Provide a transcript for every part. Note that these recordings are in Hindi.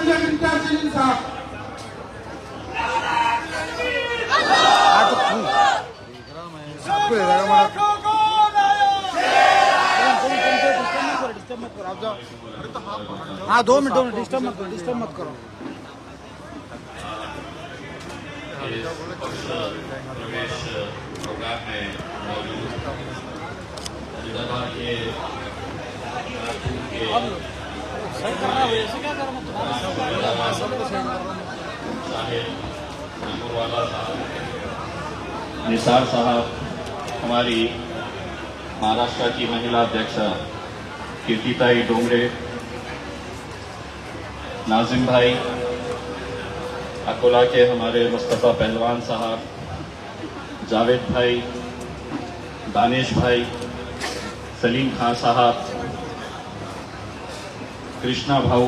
सैयद इम्तियाज जलील साहब। हाँ 2 मिनट डिस्टर्ब मत करो। प्रवेश प्रोग्राम में मौजूद के निसार साहब, हमारी महाराष्ट्र की महिला अध्यक्ष कीर्तिताई डोंगरे, नाजिम भाई, अकोला के हमारे मुस्तफ़ा पहलवान साहब, जावेद भाई, दानिश भाई, सलीम खान साहब, कृष्णा भाऊ,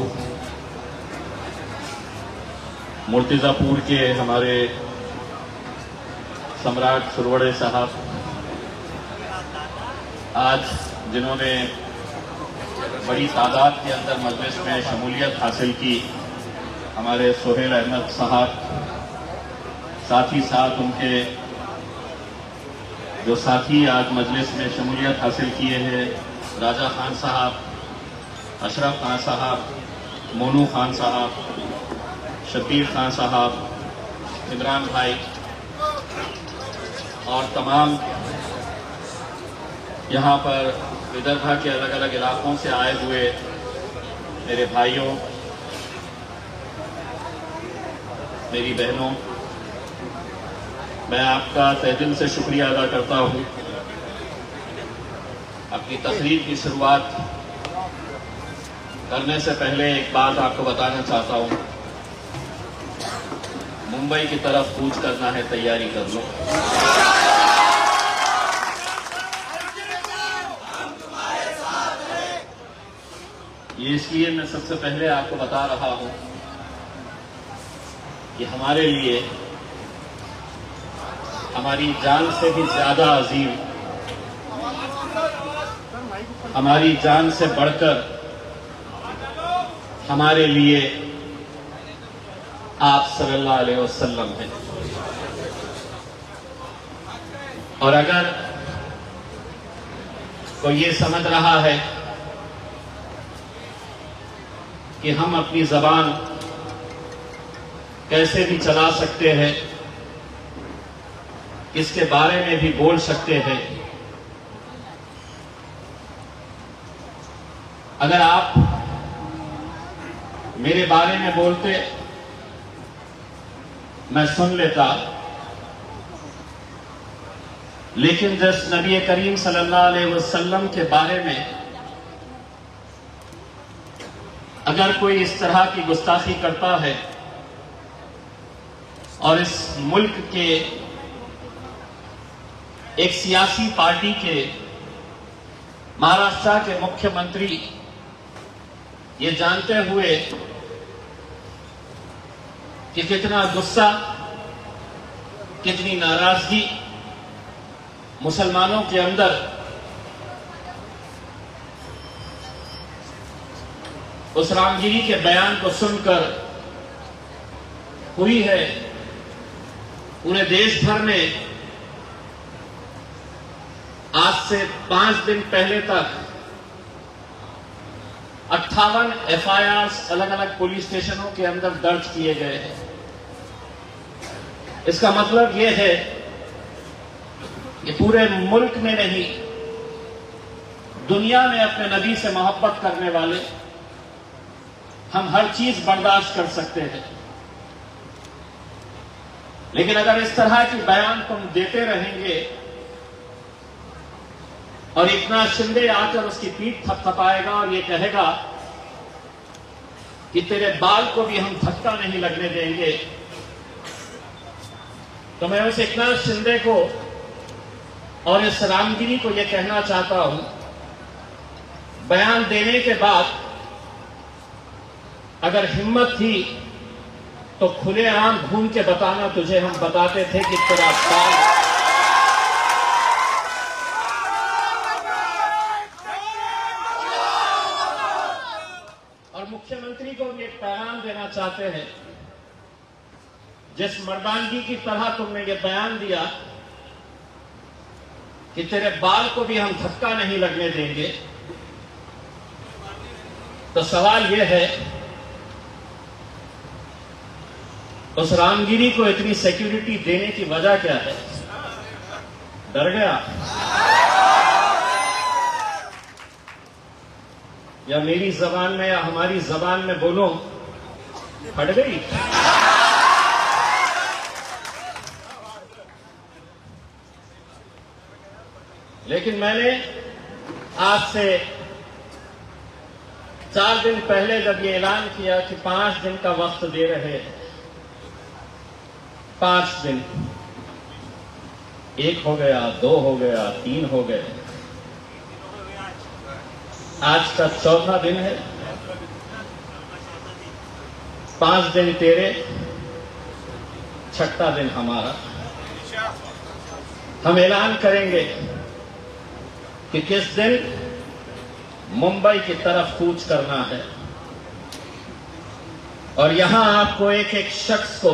मुर्तिजापुर के हमारे सम्राट सुरवड़े साहब, आज जिन्होंने बड़ी तादाद के अंदर मजलिस में शमूलियत हासिल की, हमारे सोहेल अहमद साहब, साथ ही साथ उनके जो साथी आज मजलिस में शमूलियत हासिल किए हैं, राजा खान साहब, अशरफ खान साहब, मोनू खान साहब, शबीर खान साहब, इमरान भाई और तमाम यहाँ पर विदर्भा के अलग अलग इलाकों से आए हुए मेरे भाइयों, मेरी बहनों, मैं आपका तहे दिल से शुक्रिया अदा करता हूँ। अपनी तकरीर की शुरुआत करने से पहले एक बात आपको बताना चाहता हूँ। मुंबई की तरफ कूच करना है, तैयारी कर लो। ये इसलिए मैं सबसे पहले आपको बता रहा हूं कि हमारे लिए हमारी जान से भी ज्यादा अजीम, हमारी जान से बढ़कर हमारे लिए आप सल्लल्लाहु अलैहि वसल्लम हैं। और अगर कोई ये समझ रहा है कि हम अपनी जबान कैसे भी चला सकते हैं, इसके बारे में भी बोल सकते हैं, अगर आप मेरे बारे में बोलते मैं सुन लेता, लेकिन जिस नबी करीम सल्लल्लाहु अलैहि वसल्लम के बारे में अगर कोई इस तरह की गुस्ताखी करता है और इस मुल्क के एक सियासी पार्टी के महाराष्ट्र के मुख्यमंत्री ये जानते हुए कि कितना गुस्सा, कितनी नाराजगी मुसलमानों के अंदर उस रामगिरी के बयान को सुनकर हुई है, पूरे देश भर में आज से 5 दिन पहले तक 58 FIRs अलग अलग पुलिस स्टेशनों के अंदर दर्ज किए गए हैं। इसका मतलब यह है कि पूरे मुल्क में नहीं, दुनिया में अपने नबी से मोहब्बत करने वाले हम हर चीज बर्दाश्त कर सकते हैं, लेकिन अगर इस तरह की बयान तुम देते रहेंगे और इतना शिंदे आकर उसकी पीठ थपथपाएगा और ये कहेगा कि तेरे बाल को भी हम धक्का नहीं लगने देंगे, तो मैं उस एकनाथ शिंदे को और इस रामगिरी को यह कहना चाहता हूं, बयान देने के बाद अगर हिम्मत थी तो खुलेआम घूम के बताना, तुझे हम बताते थे कि तेरा बाल। और मुख्यमंत्री को ये एक पैगाम देना चाहते हैं। जिस मर्दानगी की तरह तुमने ये बयान दिया कि तेरे बाल को भी हम धक्का नहीं लगने देंगे, तो सवाल यह है, उस रामगिरी को इतनी सिक्योरिटी देने की वजह क्या है? डर गया या मेरी जबान में या हमारी जबान में बोलो, फट गई? लेकिन मैंने आज से 4 दिन पहले जब ये ऐलान किया कि 5 दिन का वक्त दे रहे हैं, 5 दिन, 1 हो गया, 2 हो गया, 3 हो गए, आज का 4था दिन है। 5 दिन तेरे, 6ठा दिन हमारा। हम ऐलान करेंगे कि किस दिन मुंबई की तरफ कूच करना है, और यहां आपको एक एक शख्स को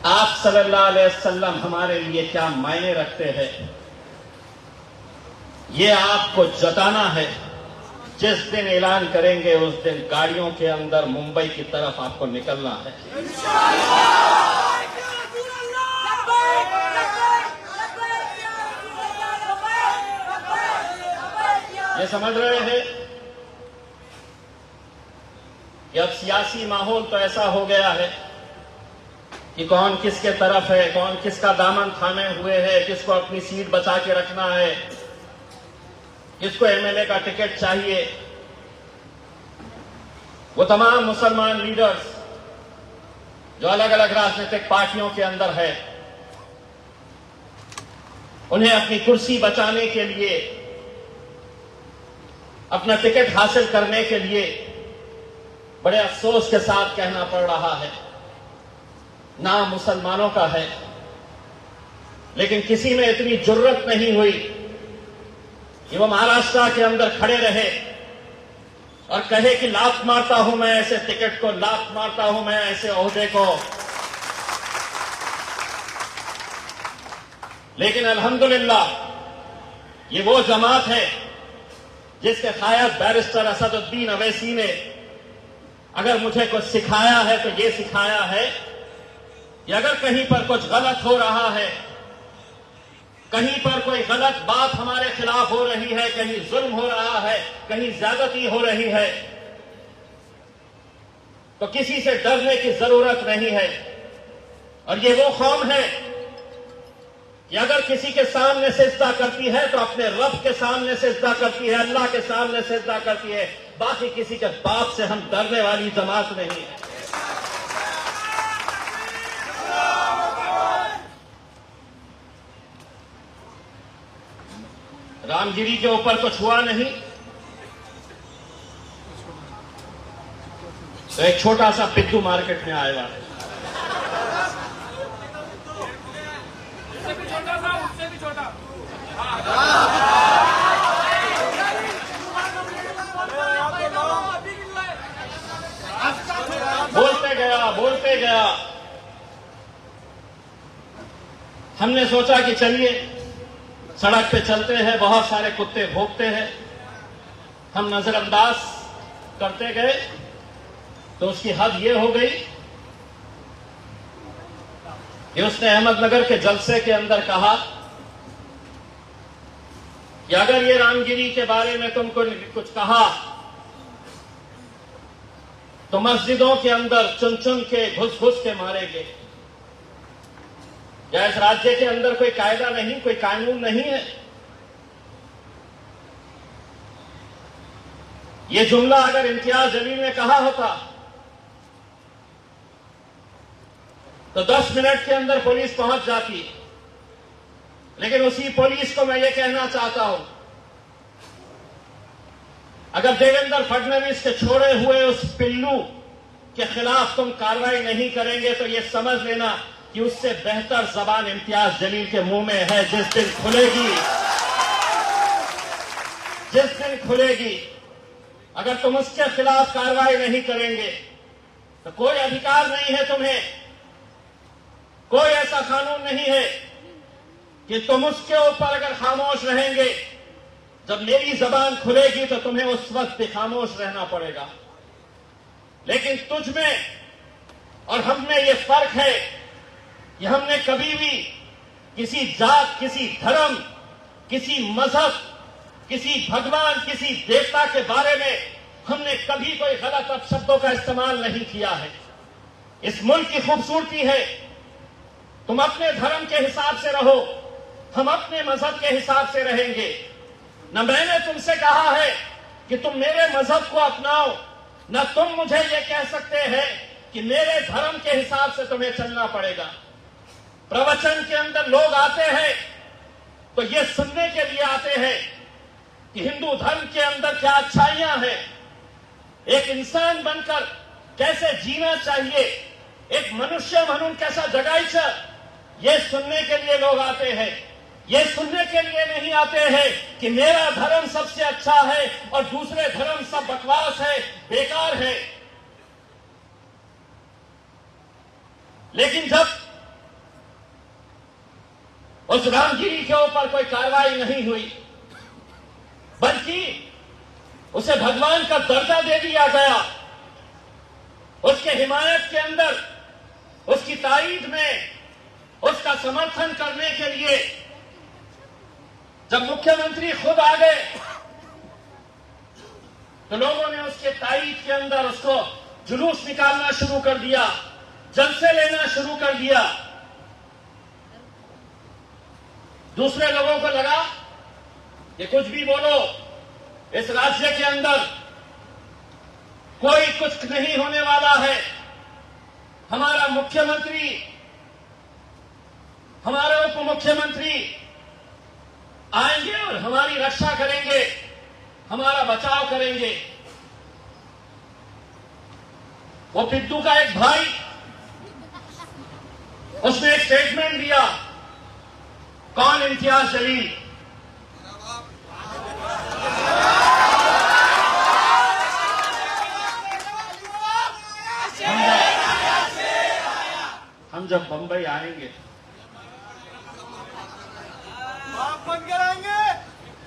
आप सल्लल्लाहु अलैहि वसल्लम हमारे लिए क्या मायने रखते हैं, ये आपको जताना है। जिस दिन ऐलान करेंगे उस दिन गाड़ियों के अंदर मुंबई की तरफ आपको निकलना है। ये समझ रहे हैं कि अब सियासी माहौल तो ऐसा हो गया है कि कौन किसके तरफ है, कौन किसका दामन थामे हुए है, किसको अपनी सीट बचा के रखना है, किसको एमएलए का टिकट चाहिए। वो तमाम मुसलमान लीडर्स जो अलग अलग राजनीतिक पार्टियों के अंदर है, उन्हें अपनी कुर्सी बचाने के लिए, अपना टिकट हासिल करने के लिए बड़े अफसोस के साथ कहना पड़ रहा है, नाम मुसलमानों का है, लेकिन किसी में इतनी जुर्रत नहीं हुई कि वो महाराष्ट्र के अंदर खड़े रहे और कहे कि लात मारता हूं मैं ऐसे टिकट को, लात मारता हूं मैं ऐसे ओहदे को। लेकिन अल्हम्दुलिल्लाह ये वो जमात है जिसके कायद बैरिस्टर असदुद्दीन अवैसी ने अगर मुझे कुछ सिखाया है तो ये सिखाया है कि अगर कहीं पर कुछ गलत हो रहा है, कहीं पर कोई गलत बात हमारे खिलाफ हो रही है, कहीं जुल्म हो रहा है, कहीं ज्यादती हो रही है, तो किसी से डरने की जरूरत नहीं है। और ये वो कौम है कि अगर किसी के सामने सिजदा करती है तो अपने रब के सामने सिजदा करती है, अल्लाह के सामने सिजदा करती है। बाकी किसी के बाप से हम डरने वाली जमात नहीं है। रामगिरी के ऊपर कुछ हुआ नहीं तो एक छोटा सा पिद्दू मार्केट में आएगा, उससे भी छोटा। बोलते गया। हमने सोचा कि चलिए सड़क पे चलते हैं, बहुत सारे कुत्ते भौंकते हैं, हम नजरअंदाज करते गए तो उसकी हद ये हो गई कि उसने अहमदनगर के जलसे के अंदर कहा कि अगर ये रामगिरी के बारे में तुमको कुछ कहा तो मस्जिदों के अंदर चुन चुन के घुस घुस के मारेंगे। क्या इस राज्य के अंदर कोई कायदा नहीं, कोई कानून नहीं है? ये जुमला अगर इम्तियाज जलील ने कहा होता तो 10 मिनट के अंदर पुलिस पहुंच जाती। लेकिन उसी पुलिस को मैं ये कहना चाहता हूं, अगर देवेंद्र फडणवीस के छोड़े हुए उस पिल्लू के खिलाफ तुम कार्रवाई नहीं करेंगे तो ये समझ लेना कि उससे बेहतर जबान इम्तियाज जलील के मुंह में है। जिस दिन खुलेगी अगर तुम उसके खिलाफ कार्रवाई नहीं करेंगे तो कोई अधिकार नहीं है तुम्हें, कोई ऐसा कानून नहीं है कि तुम उसके ऊपर अगर खामोश रहेंगे, जब मेरी जबान खुलेगी तो तुम्हें उस वक्त भी खामोश रहना पड़ेगा। लेकिन तुझ में और हम में ये फर्क है कि हमने कभी भी किसी जात, किसी धर्म, किसी मजहब, किसी भगवान, किसी देवता के बारे में हमने कभी कोई गलत अपशब्दों का इस्तेमाल नहीं किया है। इस मुल्क की खूबसूरती है, तुम अपने धर्म के हिसाब से रहो, हम अपने मजहब के हिसाब से रहेंगे। न मैंने तुमसे कहा है कि तुम मेरे मजहब को अपनाओ, न तुम मुझे ये कह सकते हैं कि मेरे धर्म के हिसाब से तुम्हें चलना पड़ेगा। प्रवचन के अंदर लोग आते हैं तो ये सुनने के लिए आते हैं कि हिंदू धर्म के अंदर क्या अच्छाइयां हैं, एक इंसान बनकर कैसे जीना चाहिए, एक मनुष्य म्हणून कैसा जगायचं, ये सुनने के लिए लोग आते हैं। ये सुनने के लिए नहीं आते हैं कि मेरा धर्म सबसे अच्छा है और दूसरे धर्म सब बकवास है, बेकार है। लेकिन जब उस रामगिरी के ऊपर कोई कार्रवाई नहीं हुई, बल्कि उसे भगवान का दर्जा दे दिया गया, उसके हिमायत के अंदर, उसकी ताईद में, उसका समर्थन करने के लिए जब मुख्यमंत्री खुद आ गए तो लोगों ने उसके ताईद के अंदर उसको जुलूस निकालना शुरू कर दिया, जलसे लेना शुरू कर दिया। दूसरे लोगों को लगा कि कुछ भी बोलो, इस राज्य के अंदर कोई कुछ नहीं होने वाला है। हमारा मुख्यमंत्री, हमारे उप मुख्यमंत्री आएंगे और हमारी रक्षा करेंगे, हमारा बचाव करेंगे। वो पिद्दू का एक भाई, उसने एक स्टेटमेंट दिया, कौन इम्तियाज जलील, हम जब बंबई आएंगे बंद कराएंगे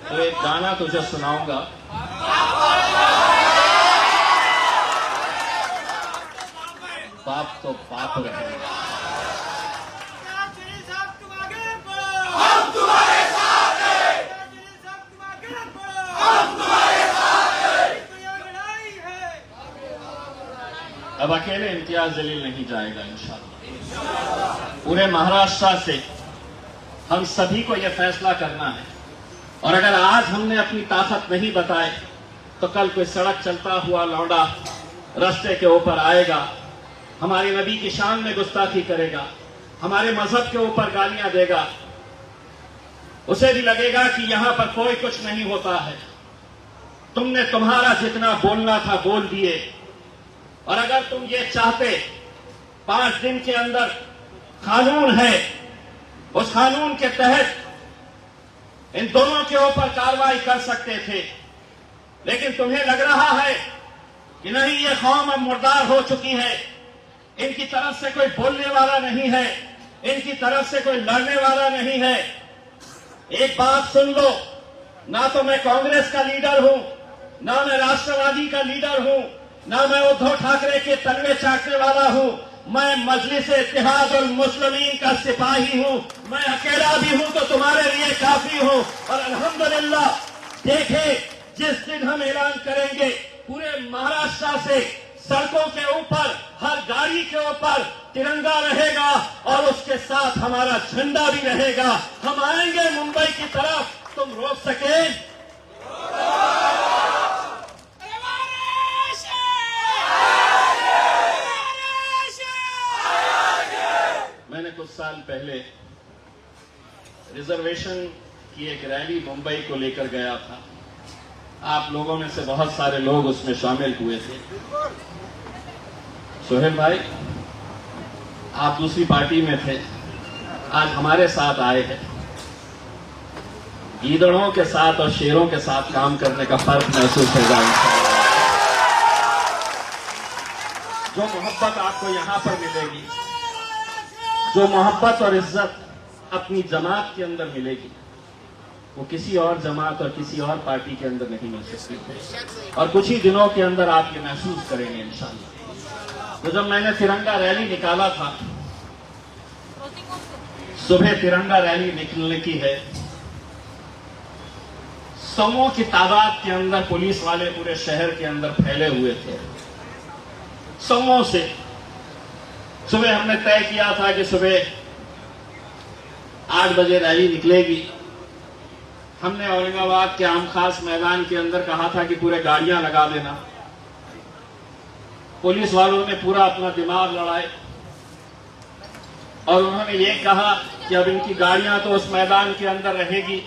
तो एक गाना तुझे सुनाऊंगा। बाप तो बाप रहेगा। जलील साहब तुम आगे बढ़ो, हम तुम्हारे साथ हैं। जलील साहब तुम आगे बढ़ो, हम तुम्हारे साथ हैं। तो यह लड़ाई है। अब अकेले इम्तियाज जलील नहीं जाएगा इंशाअल्लाह। पूरे महाराष्ट्र से हम सभी को यह फैसला करना है, और अगर आज हमने अपनी ताकत नहीं बताए तो कल कोई सड़क चलता हुआ लौंडा रास्ते के ऊपर आएगा, हमारे नबी की शान में गुस्ताखी करेगा, हमारे मजहब के ऊपर गालियां देगा, उसे भी लगेगा कि यहां पर कोई कुछ नहीं होता है। तुमने तुम्हारा जितना बोलना था बोल दिए, और अगर तुम ये चाहते 5 दिन के अंदर कानून है, उस कानून के तहत इन दोनों के ऊपर कार्रवाई कर सकते थे। लेकिन तुम्हें लग रहा है कि नहीं, ये कौम अब मुर्दार हो चुकी है, इनकी तरफ से कोई बोलने वाला नहीं है, इनकी तरफ से कोई लड़ने वाला नहीं है। एक बात सुन लो, ना तो मैं कांग्रेस का लीडर हूं, ना मैं राष्ट्रवादी का लीडर हूं, ना मैं उद्धव ठाकरे के तलवे चाटने वाला हूं। मैं मजलिस इत्तेहाद और मुस्लिमीन का सिपाही हूं। मैं अकेला भी हूं तो तुम्हारे लिए काफी हूं। और अल्हम्दुलिल्लाह, देखे जिस दिन हम ऐलान करेंगे, पूरे महाराष्ट्र से सड़कों के ऊपर, हर गाड़ी के ऊपर तिरंगा रहेगा और उसके साथ हमारा झंडा भी रहेगा। हम आएंगे मुंबई की तरफ, तुम रोक सके? मैंने कुछ साल पहले रिजर्वेशन की एक रैली मुंबई को लेकर गया था। आप लोगों में से बहुत सारे लोग उसमें शामिल हुए थे। सोहेल भाई, आप दूसरी पार्टी में थे, आज हमारे साथ आए हैं। गीदड़ों के साथ और शेरों के साथ काम करने का फर्क महसूस होगा इंशाअल्लाह। जो मोहब्बत आपको यहाँ पर मिलेगी, जो मोहब्बत और इज्जत अपनी जमात के अंदर मिलेगी, वो किसी और जमात और किसी और पार्टी के अंदर नहीं मिल सकती। और कुछ ही दिनों के अंदर आप ये महसूस करेंगे इंशाअल्लाह। तो जब मैंने तिरंगा रैली निकाला था, सुबह तिरंगा रैली निकलने की है, सौों की तादाद के अंदर पुलिस वाले पूरे शहर के अंदर फैले हुए थे, सौों से। सुबह हमने तय किया था कि सुबह 8 बजे रैली निकलेगी। हमने औरंगाबाद के आम खास मैदान के अंदर कहा था कि पूरे गाड़ियां लगा देना। पुलिस वालों ने पूरा अपना दिमाग लड़ाए और उन्होंने ये कहा कि अब इनकी गाड़ियां तो उस मैदान के अंदर रहेगी,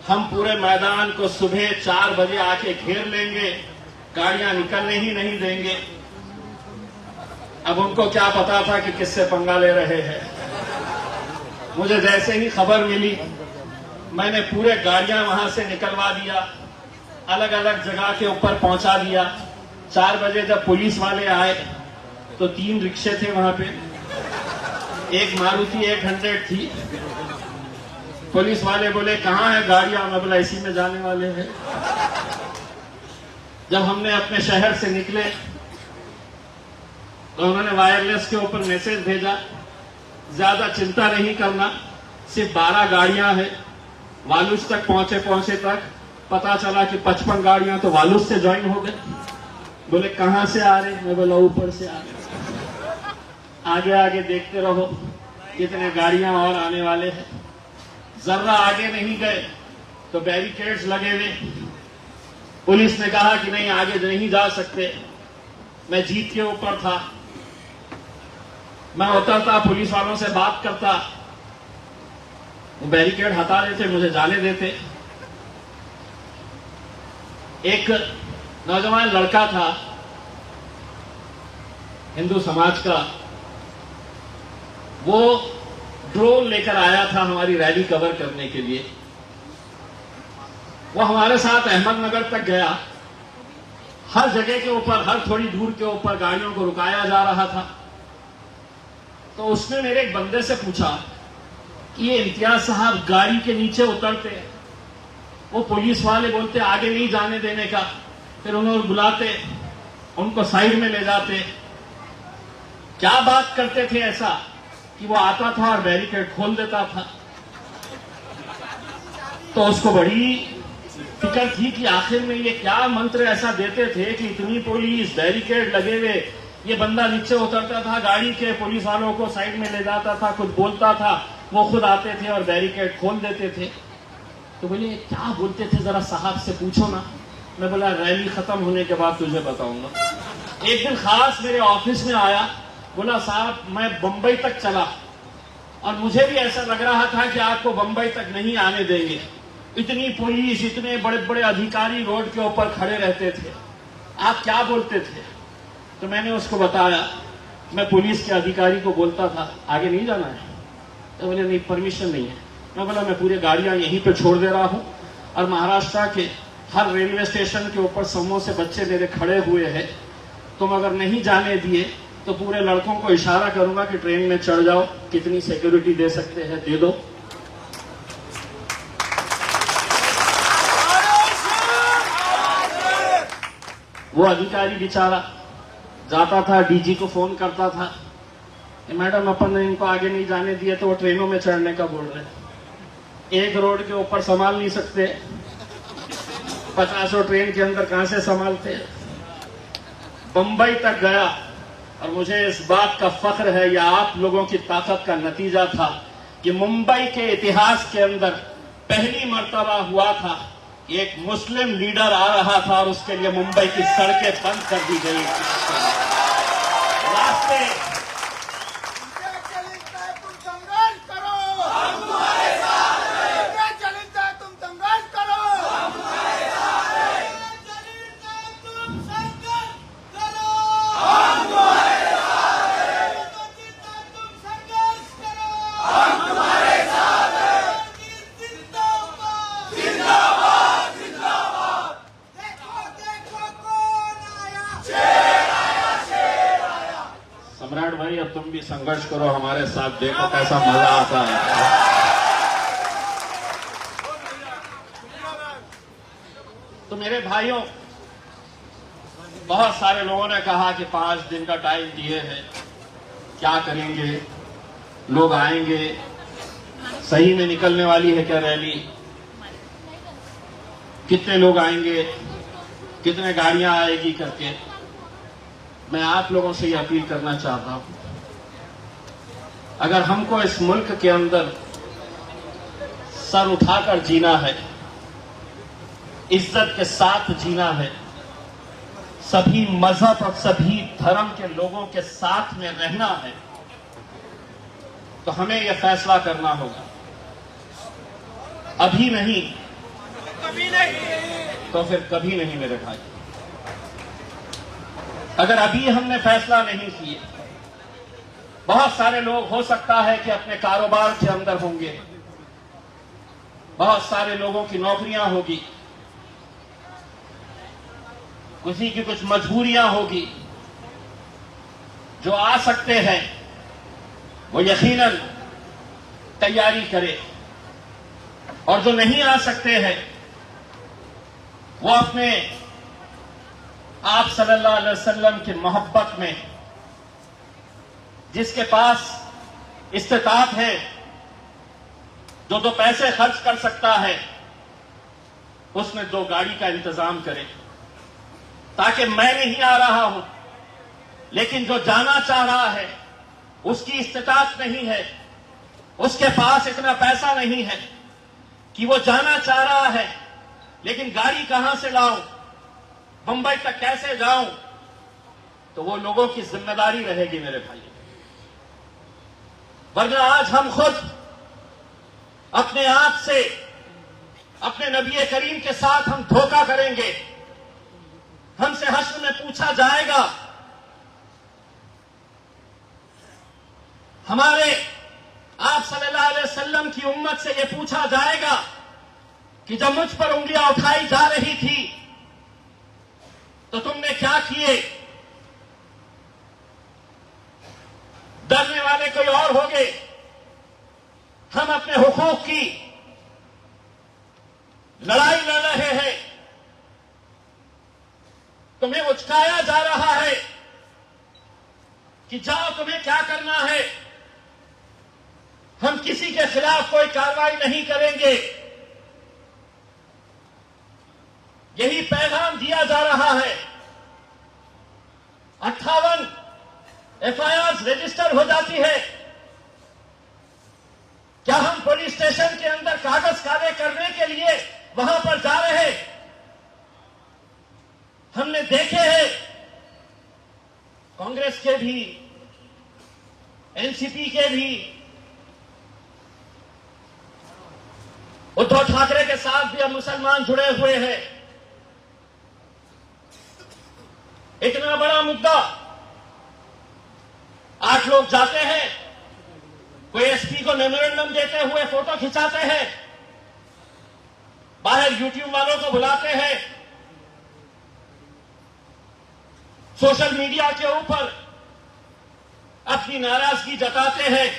हम पूरे मैदान को सुबह 4 बजे आके घेर लेंगे, गाड़ियां निकलने ही नहीं देंगे। अब उनको क्या पता था कि किससे पंगा ले रहे हैं। मुझे जैसे ही खबर मिली, मैंने पूरे गाड़ियां वहां से निकलवा दिया, अलग अलग जगह के ऊपर पहुंचा दिया। 4 बजे जब पुलिस वाले आए तो 3 रिक्शे थे वहां पे, एक मारुति 800 थी। पुलिस वाले बोले कहां है गाड़ियां? मैं बोला इसी में जाने वाले हैं। जब हमने अपने शहर से निकले तो उन्होंने वायरलेस के ऊपर मैसेज भेजा, ज्यादा चिंता नहीं करना, सिर्फ 12 गाड़ियां हैं। वालूस तक पहुंचे तक पता चला कि 55 गाड़ियां तो वालूस से ज्वाइन हो गए। बोले कहां से आ रहे? मैं बोला ऊपर से आ रहे। आगे आगे देखते रहो कितने गाड़ियां और आने वाले हैं। जरा आगे नहीं गए तो बैरिकेड्स लगे हुए। पुलिस ने कहा कि नहीं आगे नहीं जा सकते। मैं जीत के ऊपर था, मैं उतरता, पुलिस वालों से बात करता, वो बैरिकेड हटा देते, मुझे जाने देते। एक नौजवान लड़का था हिंदू समाज का, वो ड्रोन लेकर आया था हमारी रैली कवर करने के लिए। वो हमारे साथ अहमदनगर तक गया। हर जगह के ऊपर, हर थोड़ी दूर के ऊपर गाड़ियों को रुकाया जा रहा था। तो उसने मेरे एक बंदे से पूछा कि ये इम्तियाज साहब गाड़ी के नीचे उतरते हैं, वो पुलिस वाले बोलते आगे नहीं जाने देने का, फिर उन्हें बुलाते, उनको साइड में ले जाते, क्या बात करते थे ऐसा कि वो आता था और बैरिकेड खोल देता था। तो उसको बड़ी फिक्र थी कि आखिर में ये क्या मंत्र ऐसा देते थे कि इतनी पुलिस, बैरिकेड लगे हुए, ये बंदा नीचे उतरता था गाड़ी के, पुलिस वालों को साइड में ले जाता था, कुछ बोलता था, वो खुद आते थे और बैरिकेड खोल देते थे। तो बोले क्या बोलते थे, जरा साहब से पूछो ना। मैं बोला रैली खत्म होने के बाद तुझे बताऊंगा। एक दिन खास मेरे ऑफिस में आया, बोला साहब मैं बंबई तक चला और मुझे भी ऐसा लग रहा था कि आपको बंबई तक नहीं आने देंगे। इतनी पुलिस, इतने बड़े बड़े अधिकारी रोड के ऊपर खड़े रहते थे, आप क्या बोलते थे? तो मैंने उसको बताया, मैं पुलिस के अधिकारी को बोलता था आगे नहीं जाना है। तो बोले नहीं, परमिशन नहीं है। मैं बोला मैं पूरी गाड़ियां यहीं पे छोड़ दे रहा हूं और महाराष्ट्र के हर रेलवे स्टेशन के ऊपर समूह से बच्चे मेरे खड़े हुए हैं, तुम अगर नहीं जाने दिए तो पूरे लड़कों को इशारा करूंगा कि ट्रेन में चढ़ जाओ, कितनी सिक्योरिटी दे सकते हैं दे दो। वो अधिकारी बेचारा जाता था, डीजी को फोन करता था, मैडम अपन ने इनको आगे नहीं जाने दिए तो वो ट्रेनों में चढ़ने का बोल रहे। एक रोड के ऊपर संभाल नहीं सकते, 50 ट्रेन के अंदर कहां से संभालते? बंबई तक गया और मुझे इस बात का फख्र है, यह आप लोगों की ताकत का नतीजा था कि मुंबई के इतिहास के अंदर पहली मर्तबा हुआ था एक मुस्लिम लीडर आ रहा था और उसके लिए मुंबई की सड़कें बंद कर दी गई, रास्ते भाई अब तुम भी संघर्ष करो हमारे साथ, देखो कैसा मजा आता है। तो मेरे भाइयों, बहुत सारे लोगों ने कहा कि 5 दिन का टाइम दिए हैं, क्या करेंगे, लोग आएंगे, सही में निकलने वाली है क्या रैली, कितने लोग आएंगे, कितने गाड़ियां आएगी करके। मैं आप लोगों से ये अपील करना चाहता हूं, अगर हमको इस मुल्क के अंदर सर उठाकर जीना है, इज्जत के साथ जीना है, सभी मजहब और सभी धर्म के लोगों के साथ में रहना है, तो हमें यह फैसला करना होगा। अभी नहीं कभी नहीं, तो फिर कभी नहीं मेरे भाई। अगर अभी हमने फैसला नहीं किए, बहुत सारे लोग हो सकता है कि अपने कारोबार के अंदर होंगे, बहुत सारे लोगों की नौकरियां होगी, किसी की कुछ मजबूरियां होगी। जो आ सकते हैं वो यकीनन तैयारी करे, और जो नहीं आ सकते हैं वो अपने आप सल्लल्लाहु अलैहि वसल्लम की मोहब्बत में, जिसके पास इस्तिताअत है, जो 2 पैसे खर्च कर सकता है, उसमें 2 गाड़ी का इंतजाम करे, ताकि मैं नहीं आ रहा हूं लेकिन जो जाना चाह रहा है उसकी इस्तिताअत नहीं है, उसके पास इतना पैसा नहीं है कि वो जाना चाह रहा है, लेकिन गाड़ी कहां से लाऊं, मुंबई तक कैसे जाऊं, तो वो लोगों की जिम्मेदारी रहेगी मेरे भाई। वरना आज हम खुद अपने आप से, अपने नबी करीम के साथ हम धोखा करेंगे। हमसे हश्र में पूछा जाएगा, हमारे आप सल्लल्लाहु अलैहि वसल्लम की उम्मत से यह पूछा जाएगा कि जब मुझ पर उंगलियां उठाई जा रही थी तो तुमने क्या किए। डरने वाले कोई और होंगे, हम अपने हुकूक की लड़ाई लड़ रहे हैं, तुम्हें उचकाया जा रहा है कि जाओ तुम्हें क्या करना है। हम किसी के खिलाफ कोई कार्रवाई नहीं करेंगे, यही पैगाम दिया जा रहा है। 58 एफआईआर रजिस्टर हो जाती है, क्या हम पुलिस स्टेशन के अंदर कागज काले करने के लिए वहां पर जा रहे हैं? हमने देखे हैं कांग्रेस के भी, एनसीपी के भी, उद्धव ठाकरे के साथ भी अब मुसलमान जुड़े हुए हैं। इतना बड़ा मुद्दा, 8 लोग जाते हैं, कोई एसपी को मेमोरेंडम देते हुए फोटो खिंचाते हैं, बाहर यूट्यूब वालों को बुलाते हैं, सोशल मीडिया के ऊपर अपनी नाराजगी जताते हैं,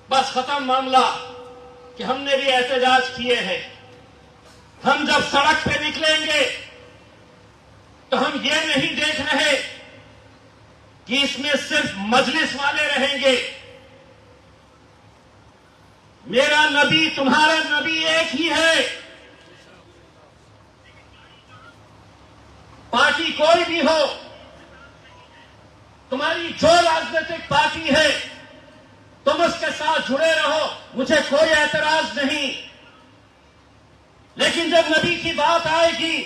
बस खत्म मामला कि हमने भी एहतजाज किए हैं। हम जब सड़क पे निकलेंगे तो हम ये नहीं देख रहे कि इसमें सिर्फ मजलिस वाले रहेंगे। मेरा नबी, तुम्हारा नबी एक ही है। पार्टी कोई भी हो, तुम्हारी जो राजनीतिक पार्टी है, तुम उसके साथ जुड़े रहो, मुझे कोई एतराज नहीं। लेकिन जब नबी की बात आएगी,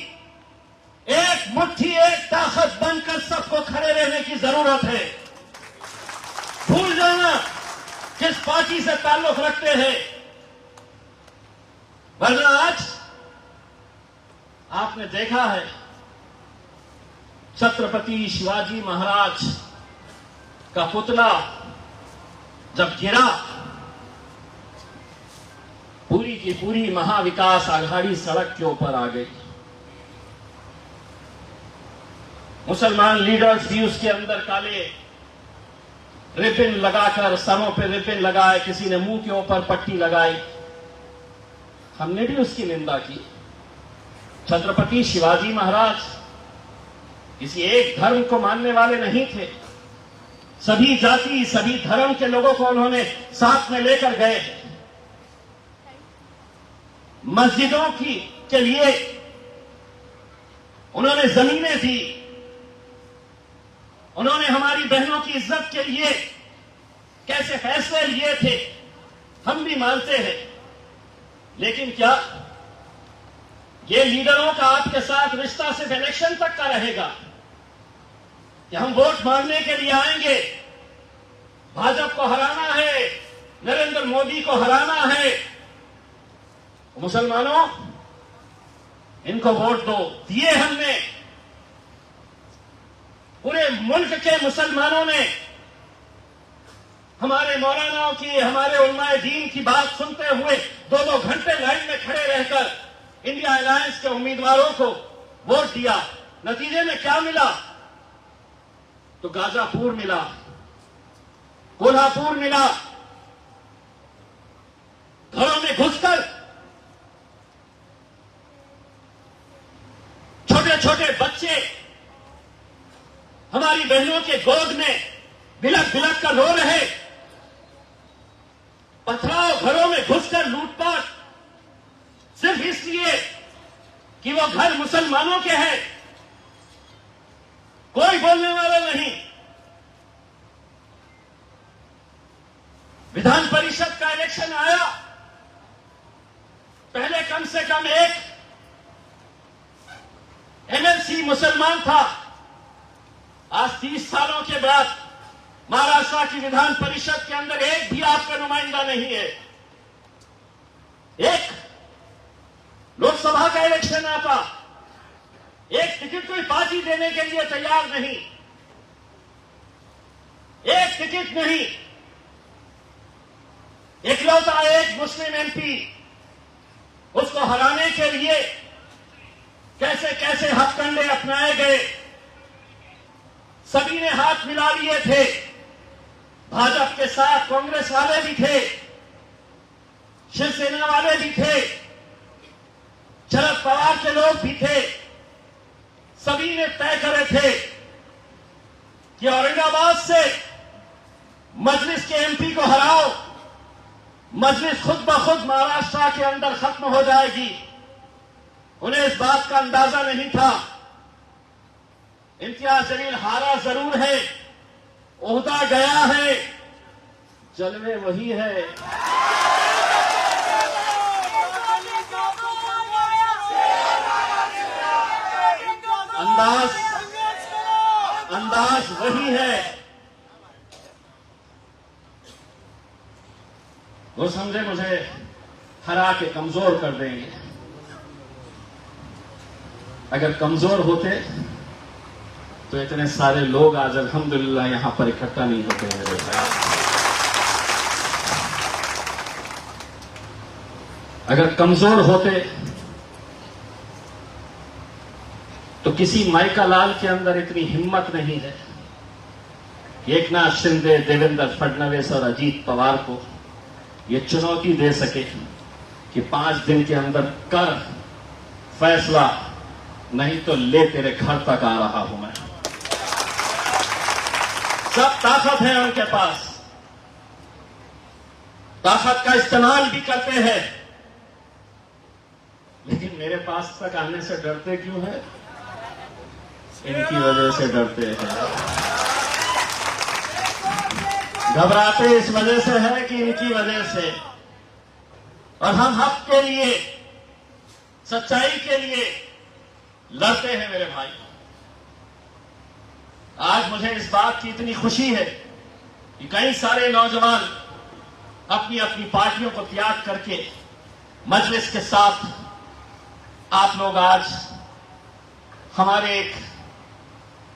एक मुट्ठी, एक ताकत बनकर सबको खड़े रहने की जरूरत है। भूल जाना किस पार्टी से ताल्लुक रखते हैं, वरना आज आपने देखा है छत्रपति शिवाजी महाराज का पुतला जब गिरा, पूरी की पूरी महाविकास आघाड़ी सड़क के ऊपर आ गई। मुसलमान लीडर्स भी उसके अंदर काले रिबन लगाकर, सरों पे रिबन लगाए, किसी ने मुंह के ऊपर पट्टी लगाई, हमने भी उसकी निंदा की। छत्रपति शिवाजी महाराज किसी एक धर्म को मानने वाले नहीं थे। सभी जाति, सभी धर्म के लोगों को उन्होंने साथ में लेकर गए। मस्जिदों के लिए उन्होंने जमीनें दी। उन्होंने हमारी बहनों की इज्जत के लिए कैसे फैसले लिए थे हम भी मानते हैं। लेकिन क्या ये लीडरों का आपके साथ रिश्ता सिर्फ इलेक्शन तक का रहेगा कि हम वोट मांगने के लिए आएंगे, भाजपा को हराना है, नरेंद्र मोदी को हराना है, मुसलमानों इनको वोट दो। दिए हमने, पूरे मुल्क के मुसलमानों ने हमारे मौलानाओं की, हमारे उलमाए दीन की बात सुनते हुए 2-2 घंटे लाइन में खड़े रहकर इंडिया अलायंस के उम्मीदवारों को वोट दिया। नतीजे में क्या मिला? तो गाजापुर मिला, कोल्हापुर मिला। घरों में घुसकर छोटे छोटे बच्चे हमारी बहनों के गोद में बिलक बिलक कर रो रहे। पथराव घरों में घुसकर लूटपाट, सिर्फ इसलिए कि वो घर मुसलमानों के हैं। कोई बोलने वाला नहीं। विधान परिषद का इलेक्शन आया, पहले कम से कम एक एमएलसी मुसलमान था। आज 30 सालों के बाद महाराष्ट्र की विधान परिषद के अंदर एक भी आपका नुमाइंदा नहीं है। एक लोकसभा का इलेक्शन आता, एक टिकट कोई पार्टी देने के लिए तैयार नहीं, एक टिकट नहीं। इकलौता एक मुस्लिम एमपी, उसको हराने के लिए कैसे कैसे हथकंडे अपनाए गए। सभी ने हाथ मिला लिए थे। भाजपा के साथ कांग्रेस वाले भी थे, शिवसेना वाले भी थे, शरद पवार के लोग भी थे। सभी ने तय करे थे कि औरंगाबाद से मजलिस के एमपी को हराओ, मजलिस खुद ब खुद महाराष्ट्र के अंदर खत्म हो जाएगी। उन्हें इस बात का अंदाजा नहीं था। इम्तियाज जलील हारा जरूर है, ओहदा गया है, जलवे वही है। अंदाज वही है। वो समझे मुझे हरा के कमजोर कर देंगे। अगर कमजोर होते तो इतने सारे लोग आज अल्हम्दुलिल्लाह यहां पर इकट्ठा नहीं होते हैं मेरे भाई। अगर कमजोर होते तो किसी माइका लाल के अंदर इतनी हिम्मत नहीं है कि एकनाथ शिंदे, देवेंद्र फडणवीस और अजीत पवार को ये चुनौती दे सके कि 5 दिन के अंदर कर फैसला, नहीं तो ले तेरे घर तक आ रहा हूं मैं। सब ताकत है उनके पास, ताकत का इस्तेमाल भी करते हैं, लेकिन मेरे पास तक आने से डरते क्यों है? इनकी वजह से डरते हैं। घबराते इस वजह से है कि इनकी वजह से। और हम हक के लिए, सच्चाई के लिए लड़ते हैं मेरे भाई। आज मुझे इस बात की इतनी खुशी है कि कई सारे नौजवान अपनी अपनी पार्टियों को त्याग करके मजलिस के साथ आप लोग आज हमारे एक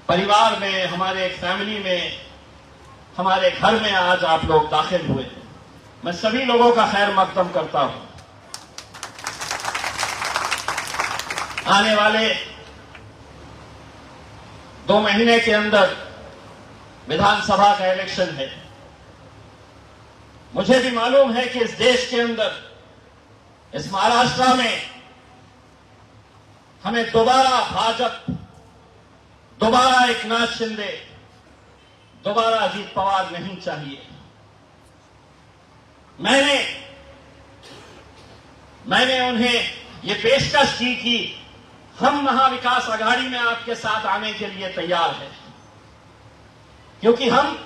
परिवार में, हमारे एक फैमिली में, हमारे घर में आज आप लोग दाखिल हुए। मैं सभी लोगों का खैर मकदम करता हूं। आने वाले 2 महीने के अंदर विधानसभा का इलेक्शन है। मुझे भी मालूम है कि इस देश के अंदर, इस महाराष्ट्र में हमें दोबारा भाजपा, दोबारा एकनाथ शिंदे, दोबारा अजीत पवार नहीं चाहिए। मैंने उन्हें ये पेशकश की कि हम महाविकास आघाड़ी में आपके साथ आने के लिए तैयार हैं, क्योंकि हम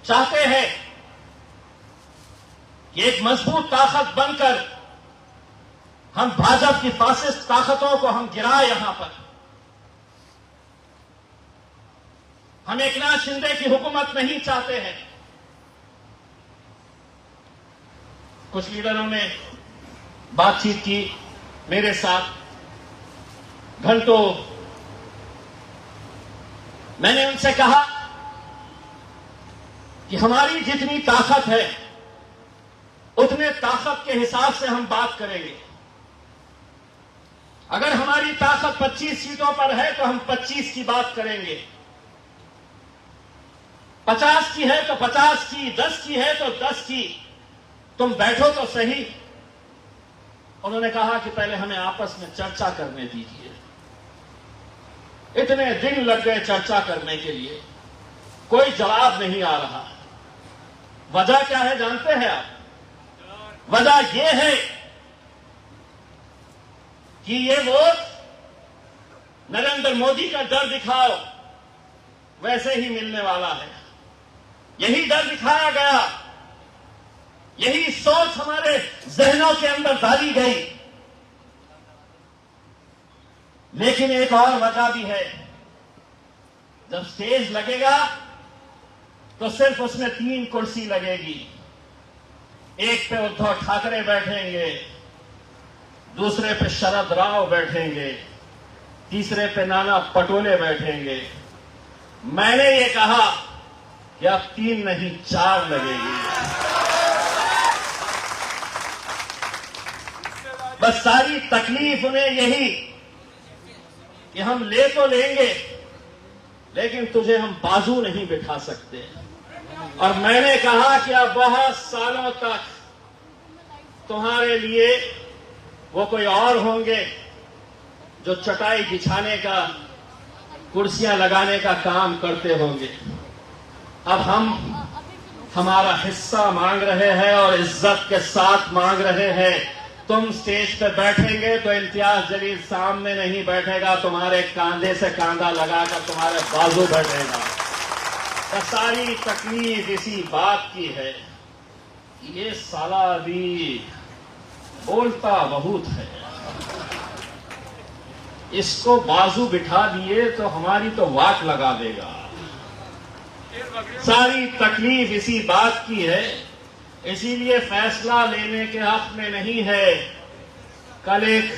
चाहते हैं कि एक मजबूत ताकत बनकर हम भाजपा की फासिस्ट ताकतों को हम गिराए। यहां पर हम एकनाथ शिंदे की हुकूमत नहीं चाहते हैं। कुछ लीडरों ने बातचीत की मेरे साथ घंटों। मैंने उनसे कहा कि हमारी जितनी ताकत है उतने ताकत के हिसाब से हम बात करेंगे। अगर हमारी ताकत 25 सीटों पर है तो हम 25 की बात करेंगे, 50 की है तो 50 की, 10 की है तो 10 की। तुम बैठो तो सही। उन्होंने कहा कि पहले हमें आपस में चर्चा करने दीजिए। इतने दिन लग गए चर्चा करने के लिए, कोई जवाब नहीं आ रहा। वजह क्या है जानते हैं आप? वजह यह है कि ये वोट नरेंद्र मोदी का डर दिखाओ वैसे ही मिलने वाला है। यही डर दिखाया गया, यही सोच हमारे जहनों के अंदर डाली गई। लेकिन एक और वजह भी है, जब स्टेज लगेगा तो सिर्फ उसमें 3 कुर्सी लगेगी। एक पे उद्धव ठाकरे बैठेंगे, दूसरे पे शरद राव बैठेंगे, तीसरे पे नाना पटोले बैठेंगे। मैंने ये कहा कि अब 3 नहीं 4 लगेगी। बस सारी तकलीफ उन्हें यही कि हम ले तो लेंगे लेकिन तुझे हम बाजू नहीं बिठा सकते। और मैंने कहा कि अब बहुत सालों तक तुम्हारे लिए वो कोई और होंगे जो चटाई बिछाने का, कुर्सियां लगाने का काम करते होंगे। अब हम हमारा हिस्सा मांग रहे हैं और इज्जत के साथ मांग रहे हैं। तुम स्टेज पे बैठेंगे तो इम्तियाज जलील सामने नहीं बैठेगा, तुम्हारे कांधे से कांधा लगाकर तुम्हारे बाजू बैठेगा। तो सारी तकलीफ इसी बात की है कि ये साला अभी बोलता बहुत है, इसको बाजू बिठा दिए तो हमारी तो वाट लगा देगा। सारी तकलीफ इसी बात की है, इसीलिए फैसला लेने के हक में नहीं है। कल एक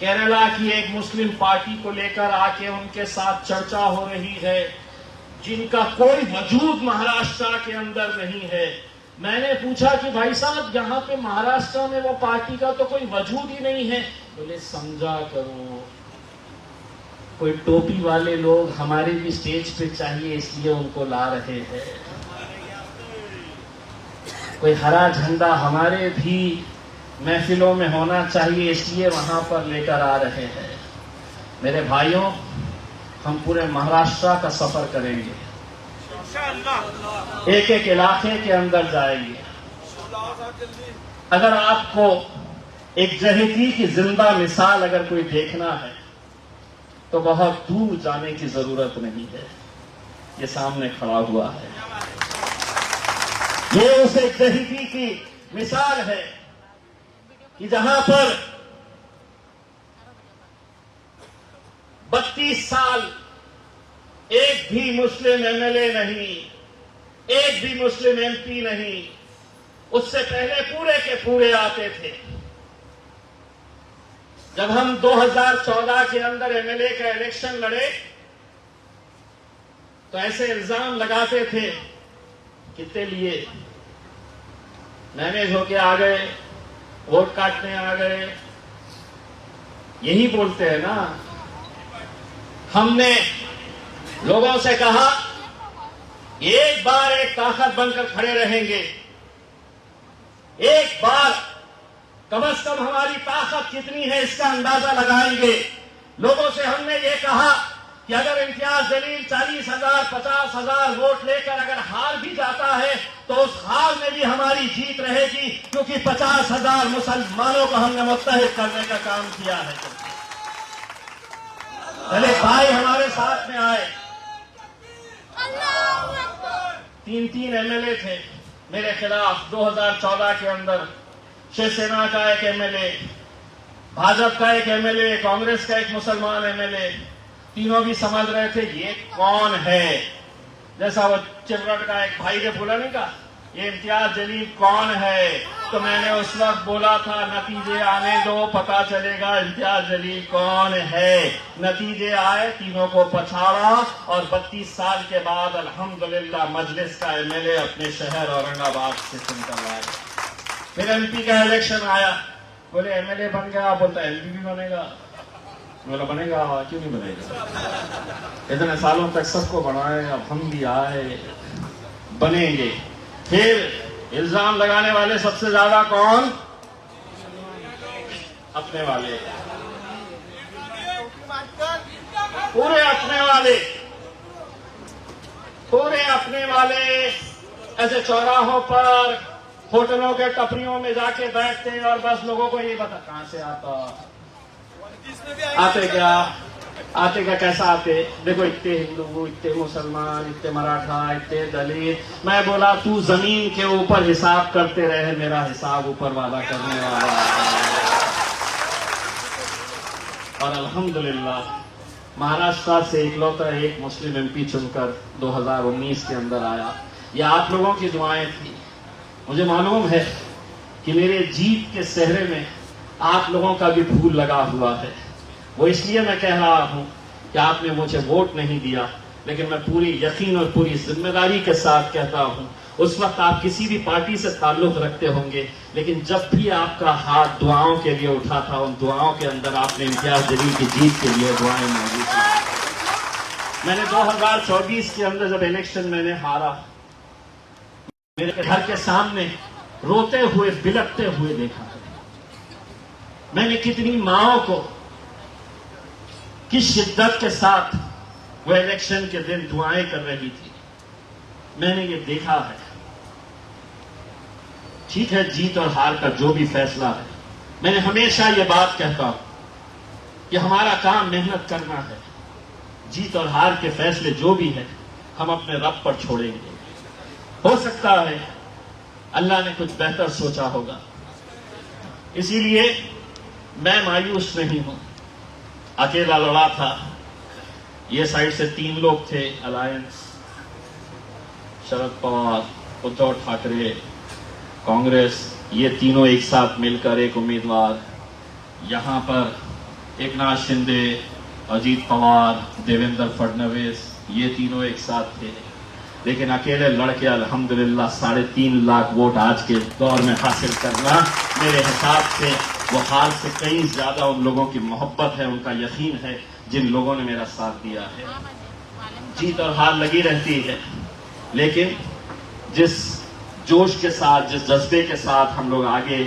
केरला की एक मुस्लिम पार्टी को लेकर आके उनके साथ चर्चा हो रही है, जिनका कोई वजूद महाराष्ट्र के अंदर नहीं है। मैंने पूछा कि भाई साहब यहां पे महाराष्ट्र में वो पार्टी का तो कोई वजूद ही नहीं है। बोले समझा करो, कोई टोपी वाले लोग हमारे भी स्टेज पे चाहिए इसलिए उनको ला रहे हैं। कोई हरा झंडा हमारे भी महफिलों में होना चाहिए इसलिए वहां पर लेकर आ रहे हैं। मेरे भाइयों, हम पूरे महाराष्ट्र का सफर करेंगे, एक एक इलाके के अंदर जाएंगे। अगर आपको एक जहेती की जिंदा मिसाल अगर कोई देखना है तो बहुत दूर जाने की जरूरत नहीं है, ये सामने खड़ा हुआ है। ये उस एक जहेती की मिसाल है कि जहां पर 32 साल एक भी मुस्लिम एमएलए नहीं, एक भी मुस्लिम एमपी नहीं, उससे पहले पूरे के पूरे आते थे। जब हम 2014 के अंदर एमएलए का इलेक्शन लड़े तो ऐसे इल्जाम लगाते थे, कितने लिए मैनेज होके आ गए, वोट काटने आ गए, यही बोलते हैं ना। हमने लोगों से कहा एक बार एक ताकत बनकर खड़े रहेंगे, एक बार कम से कम हमारी ताकत कितनी है इसका अंदाजा लगाएंगे। लोगों से हमने ये कहा कि अगर इम्तियाज जलील 40,000 50,000 वोट लेकर अगर हार भी जाता है तो उस हार में भी हमारी जीत रहेगी, क्योंकि 50,000 मुसलमानों को हमने मुत्तहिद करने का काम किया है। पहले भाई हमारे साथ में आए, 3 एमएलए थे मेरे खिलाफ 2014 के अंदर। शिवसेना का एक एमएलए, भाजपा का एक एमएलए, कांग्रेस का एक मुसलमान एमएलए, तीनों भी समझ रहे थे ये कौन है। जैसा वो चिमरट का एक भाई ने बोला नहीं का, ये इम्तियाज जलील कौन है, तो मैंने उस वक्त बोला था नतीजे आने दो, पता चलेगा इम्तियाज जलील कौन है। नतीजे आए, तीनों को पछाड़ा और 32 साल के बाद अल्हम्दुलिल्लाह मजलिस का एमएलए अपने शहर औरंगाबाद से चुनकर लाए। फिर एमपी का इलेक्शन आया, बोले एमएलए बन गया, बोलता एमपी भी बनेगा। बोला बनेगा, क्यों नहीं बनेगा, इतने सालों तक सबको बनाए, अब हम भी आए, बनेंगे। फिर इल्जाम लगाने वाले सबसे ज्यादा कौन? अपने वाले, पूरे अपने वाले, पूरे अपने वाले। ऐसे चौराहों पर होटलों के टपरियों में जाके बैठते और बस लोगों को ये बता कहां से आते क्या कैसा आते, देखो इतने हिंदू, इतने मुसलमान, इतने मराठा, इतने दलित। मैं बोला तू जमीन के ऊपर हिसाब करते रहे, मेरा हिसाब ऊपर वाला करने वाला है। और अल्हम्दुलिल्लाह महाराष्ट्र से इकलौता एक मुस्लिम एमपी चुनकर 2019 के अंदर आया। ये आप लोगों की दुआएं थी। मुझे मालूम है कि मेरे जीत के सेहरे में आप लोगों का भी फूल लगा हुआ है। वो इसलिए मैं कह रहा हूं कि आपने मुझे वोट नहीं दिया, लेकिन मैं पूरी यकीन और पूरी जिम्मेदारी के साथ कहता हूं, उस वक्त आप किसी भी पार्टी से ताल्लुक रखते होंगे, लेकिन जब भी आपका हाथ दुआओं के लिए उठा था, उन दुआओं के अंदर आपने इम्तियाज जलील की जीत के लिए दुआएं मांगी थी। मैंने 2024 के अंदर जब इलेक्शन मैंने हारा, मेरे घर के सामने रोते हुए बिलखते हुए देखा। मैंने कितनी माओं को किस शिद्दत के साथ वो इलेक्शन के दिन दुआएं कर रही थी, मैंने ये देखा है। ठीक है, जीत और हार का जो भी फैसला है, मैंने हमेशा ये बात कहता हूं कि हमारा काम मेहनत करना है। जीत और हार के फैसले जो भी है हम अपने रब पर छोड़ेंगे। हो सकता है अल्लाह ने कुछ बेहतर सोचा होगा, इसीलिए मैं मायूस नहीं हूं। अकेला लड़ा था, ये साइड से 3 लोग थे अलायंस, शरद पवार, उद्धव ठाकरे, कांग्रेस, ये तीनों एक साथ मिलकर एक उम्मीदवार। यहां पर एकनाथ शिंदे, अजीत पवार, देवेंद्र फडणवीस, ये तीनों एक साथ थे। लेकिन अकेले लड़के अल्हम्दुलिल्लाह 3.5 लाख वोट आज के दौर में हासिल करना, मेरे हिसाब से वो हार से कई ज्यादा उन लोगों की मोहब्बत है, उनका यकीन है जिन लोगों ने मेरा साथ दिया है। जीत और हार लगी रहती है, लेकिन जिस जोश के साथ, जिस जज्बे के साथ हम लोग आगे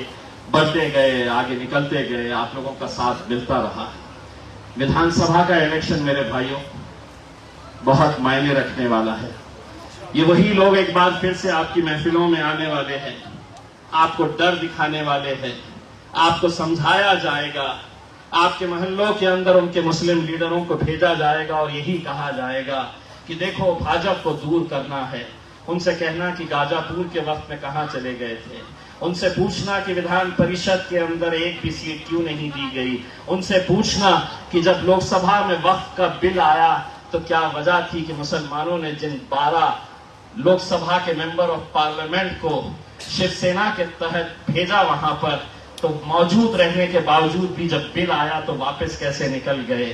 बढ़ते गए, आगे निकलते गए, आप लोगों का साथ मिलता रहा। विधानसभा का इलेक्शन मेरे भाइयों बहुत मायने रखने वाला है। ये वही लोग एक बार फिर से आपकी महफिलों में आने वाले हैं, आपको डर दिखाने वाले हैं, आपको समझाया जाएगा, आपके मोहल्लों के अंदर उनके मुस्लिम लीडरों को भेजा जाएगा और यही कहा जाएगा कि देखो भाजपा को दूर करना है। उनसे कहना कि गाजापुर के वक्त में कहां चले गए थे, उनसे पूछना कि विधान परिषद के अंदर एक भी सीट क्यों नहीं दी गई, उनसे पूछना कि जब लोकसभा में वक्फ का बिल आया तो क्या वजह थी कि मुसलमानों ने जिन 12 लोकसभा के मेंबर ऑफ पार्लियामेंट को शिवसेना के तहत भेजा वहां पर, तो मौजूद रहने के बावजूद भी जब बिल आया तो वापस कैसे निकल गए,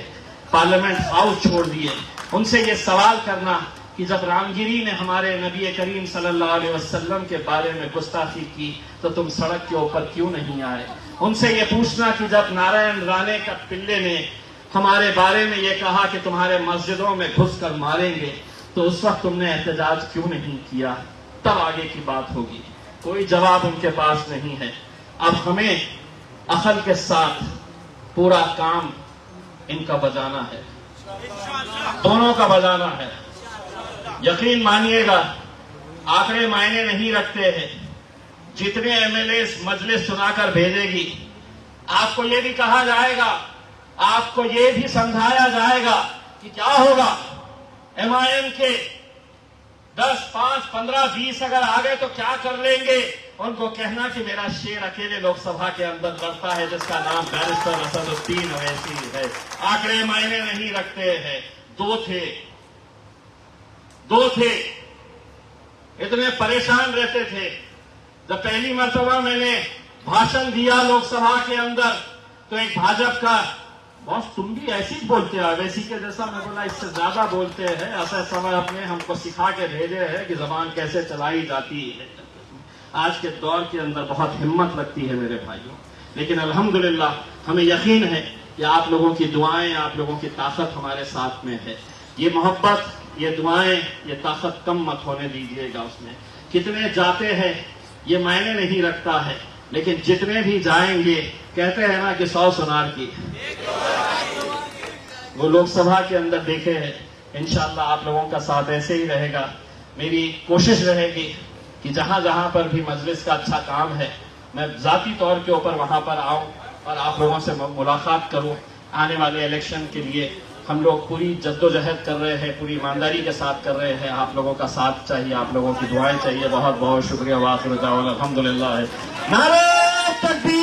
पार्लियामेंट हाउस छोड़ दिए। उनसे ये सवाल करना कि जब रामगिरी ने हमारे नबी करीम सल्लल्लाहु अलैहि वसल्लम के बारे में गुस्ताखी की तो तुम सड़क के ऊपर क्यों नहीं आए। उनसे ये पूछना कि जब नारायण राणे का पिल्ले ने हमारे बारे में ये कहा कि तुम्हारे मस्जिदों में घुसकर मारेंगे, तो उस वक्त तुमने एहतजाज क्यों नहीं किया, तब आगे की बात होगी। कोई जवाब उनके पास नहीं है। अब हमें अकल के साथ पूरा काम इनका बजाना है, दोनों का बजाना है। यकीन मानिएगा, आंकड़े मायने नहीं रखते हैं। जितने एमएलए मजलिस चुनाकर भेजेगी, आपको ये भी कहा जाएगा, आपको ये भी समझाया जाएगा कि क्या होगा, एमआईएम के 10, 5, 15, 20 अगर आ गए तो क्या कर लेंगे। उनको कहना कि मेरा शेर अकेले लोकसभा के अंदर लड़ता है जिसका नाम बैरिस्टर असदुद्दीन ओवैसी है। आंकड़े मायने नहीं रखते हैं। दो थे, इतने परेशान रहते थे। जब पहली मर्तबा मैंने भाषण दिया लोकसभा के अंदर, तो एक भाजपा का, बॉस तुम भी ऐसे ही बोलते हो ओवैसी के जैसा। मैं बोला इससे ज्यादा बोलते हैं। ऐसा समय अपने हमको सिखा के भेजे है कि जबान कैसे चलाई जाती है। आज के दौर के अंदर बहुत हिम्मत लगती है मेरे भाइयों, लेकिन अल्हम्दुलिल्लाह हमें यकीन है कि आप लोगों की दुआएं, आप लोगों की ताकत हमारे साथ में है। ये मोहब्बत, ये दुआएं, ये ताकत कम मत होने दीजिएगा। उसमें कितने जाते हैं ये मायने नहीं रखता है, लेकिन जितने भी जाएंगे, कहते हैं ना कि 100 सुनार की, वो लोकसभा के अंदर देखे हैं। इंशाअल्लाह आप लोगों का साथ ऐसे ही रहेगा। मेरी कोशिश रहेगी कि जहां जहां पर भी मजलिस का अच्छा काम है, मैं जाती तौर के ऊपर वहां पर आऊं और आप लोगों से मुलाकात करूं। आने वाले इलेक्शन के लिए हम लोग पूरी जद्दोजहद कर रहे हैं, पूरी ईमानदारी के साथ कर रहे हैं। आप लोगों का साथ चाहिए, आप लोगों की दुआएं चाहिए। बहुत बहुत शुक्रिया। वाखिर दावाना अल्हम्दुलिल्लाह। नारे तकबीर।